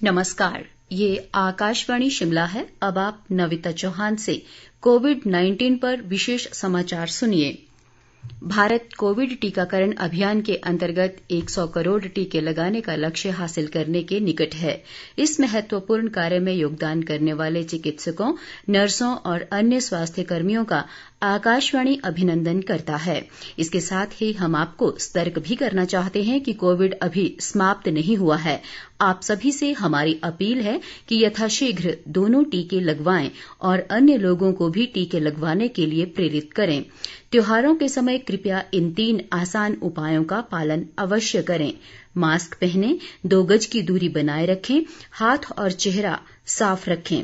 नमस्कार, ये आकाशवाणी शिमला है। अब आप नविता चौहान से कोविड-19 पर विशेष समाचार सुनिए। भारत कोविड टीकाकरण अभियान के अंतर्गत 100 करोड़ टीके लगाने का लक्ष्य हासिल करने के निकट है। इस महत्वपूर्ण कार्य में योगदान करने वाले चिकित्सकों, नर्सों और अन्य स्वास्थ्य कर्मियों का आकाशवाणी अभिनंदन करता है। इसके साथ ही हम आपको सतर्क भी करना चाहते हैं कि कोविड अभी समाप्त नहीं हुआ है। आप सभी से हमारी अपील है कि यथाशीघ्र दोनों टीके लगवाएं और अन्य लोगों को भी टीके लगवाने के लिए प्रेरित करें। त्योहारों के समय कृपया इन 3 आसान उपायों का पालन अवश्य करें। मास्क पहनें, 2 गज की दूरी बनाए रखें, हाथ और चेहरा साफ रखें।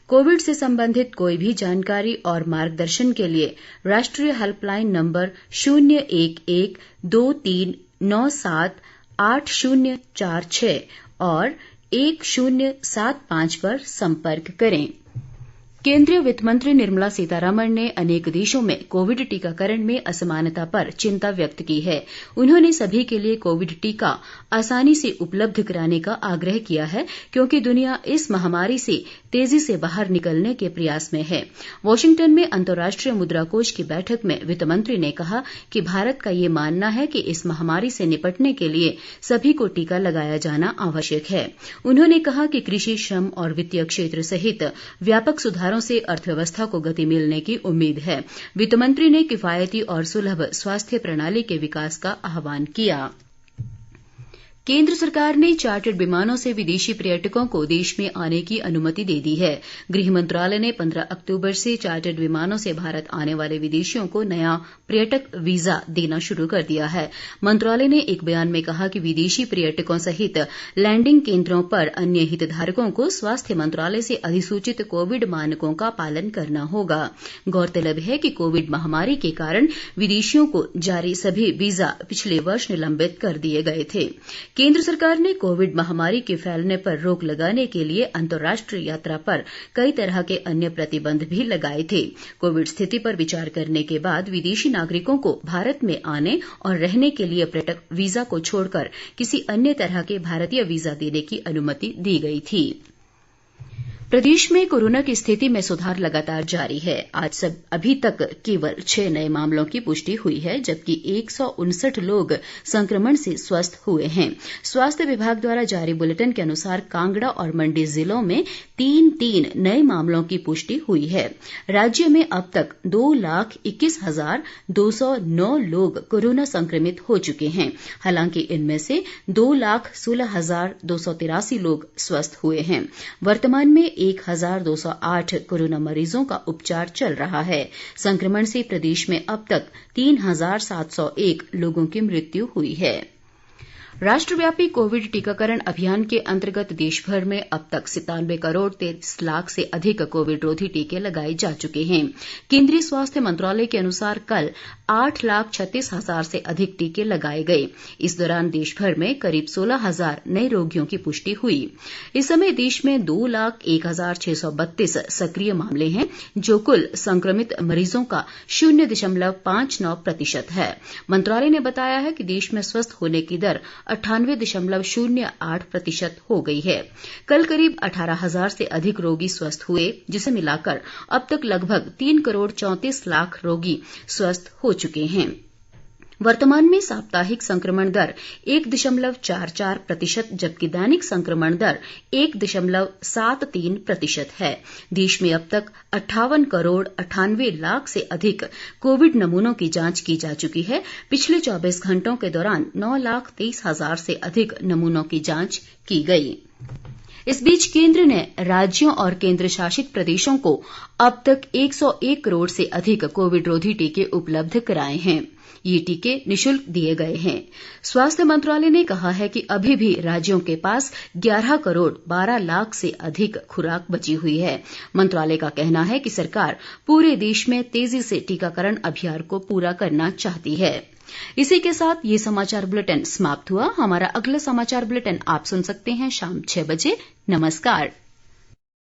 कोविड से संबंधित कोई भी जानकारी और मार्गदर्शन के लिए राष्ट्रीय हेल्पलाइन नंबर 011-2397-8046 और 1075 पर संपर्क करें। केंद्रीय वित्त मंत्री निर्मला सीतारमण ने अनेक देशों में कोविड टीकाकरण में असमानता पर चिंता व्यक्त की है। उन्होंने सभी के लिए कोविड टीका आसानी से उपलब्ध कराने का आग्रह किया है, क्योंकि दुनिया इस महामारी से तेजी से बाहर निकलने के प्रयास में है। वाशिंगटन में अंतर्राष्ट्रीय मुद्रा कोष की बैठक में वित्त मंत्री ने कहा कि भारत का ये मानना है कि इस महामारी से निपटने के लिए सभी को टीका लगाया जाना आवश्यक है। उन्होंने कहा कि कृषि, श्रम और वित्तीय क्षेत्र सहित व्यापक सुधारों से अर्थव्यवस्था को गति मिलने की उम्मीद है। वित्त मंत्री ने किफायती और सुलभ स्वास्थ्य प्रणाली के विकास का आह्वान किया। केंद्र सरकार ने चार्टर्ड विमानों से विदेशी पर्यटकों को देश में आने की अनुमति दे दी है। गृह मंत्रालय ने 15 अक्टूबर से चार्टर्ड विमानों से भारत आने वाले विदेशियों को नया पर्यटक वीजा देना शुरू कर दिया है। मंत्रालय ने एक बयान में कहा कि विदेशी पर्यटकों सहित लैंडिंग केंद्रों पर अन्य हितधारकों को स्वास्थ्य मंत्रालय से अधिसूचित कोविड मानकों का पालन करना होगा। गौरतलब है कि कोविड महामारी के कारण विदेशियों को जारी सभी वीजा पिछले वर्ष निलंबित कर दिए गए थे। केंद्र सरकार ने कोविड महामारी के फैलने पर रोक लगाने के लिए अंतर्राष्ट्रीय यात्रा पर कई तरह के अन्य प्रतिबंध भी लगाए थे। कोविड स्थिति पर विचार करने के बाद विदेशी नागरिकों को भारत में आने और रहने के लिए पर्यटक वीजा को छोड़कर किसी अन्य तरह के भारतीय वीजा देने की अनुमति दी गई थी। प्रदेश में कोरोना की स्थिति में सुधार लगातार जारी है। आज अभी तक केवल 6 नए मामलों की पुष्टि हुई है, जबकि 159 लोग संक्रमण से स्वस्थ हुए हैं। स्वास्थ्य विभाग द्वारा जारी बुलेटिन के अनुसार कांगड़ा और मंडी जिलों में 3 नए मामलों की पुष्टि हुई है। राज्य में अब तक 2,21,209 लोग कोरोना संक्रमित हो चुके हैं। हालांकि इनमें से 2,16,283 लोग स्वस्थ हुए हैं। वर्तमान में 1,208 कोरोना मरीजों का उपचार चल रहा है। संक्रमण से प्रदेश में अब तक 3,701 लोगों की मृत्यु हुई है। राष्ट्रव्यापी कोविड टीकाकरण अभियान के अंतर्गत देशभर में अब तक 97 करोड़ 23 लाख से अधिक कोविड रोधी टीके लगाए जा चुके हैं। केंद्रीय स्वास्थ्य मंत्रालय के अनुसार कल 8,36,000 से अधिक टीके लगाए गए। इस दौरान देशभर में करीब 16,000 नए रोगियों की पुष्टि हुई। इस समय देश में 2,01,632 सक्रिय मामले हैं, जो कुल संक्रमित मरीजों का 0.59% है। मंत्रालय ने बताया है कि देश में स्वस्थ होने की दर 98.08% हो गई है। कल करीब 18,000 से अधिक रोगी स्वस्थ हुए, जिसे मिलाकर अब तक लगभग 3 करोड़ 34 लाख रोगी स्वस्थ हो चुके हैं। वर्तमान में साप्ताहिक संक्रमण दर 1.44%, जबकि दैनिक संक्रमण दर 1.73% है। देश में अब तक 58 करोड़ 98 लाख से अधिक कोविड नमूनों की जांच की जा चुकी है। पिछले 24 घंटों के दौरान 9,23,000 से अधिक नमूनों की जांच की गई। इस बीच केंद्र ने राज्यों और केंद्र शासित प्रदेशों को अब तक 101 करोड़ से अधिक कोविड रोधी टीके उपलब्ध कराए हैं। ये टीके निःशुल्क दिए गए हैं। स्वास्थ्य मंत्रालय ने कहा है कि अभी भी राज्यों के पास 11 करोड़ 12 लाख से अधिक खुराक बची हुई है। मंत्रालय का कहना है कि सरकार पूरे देश में तेजी से टीकाकरण अभियान को पूरा करना चाहती है। इसी के साथ ये समाचार बुलेटिन समाप्त हुआ। हमारा अगला समाचार बुलेटिन आप सुन सकते हैं शाम 6 बजे। नमस्कार।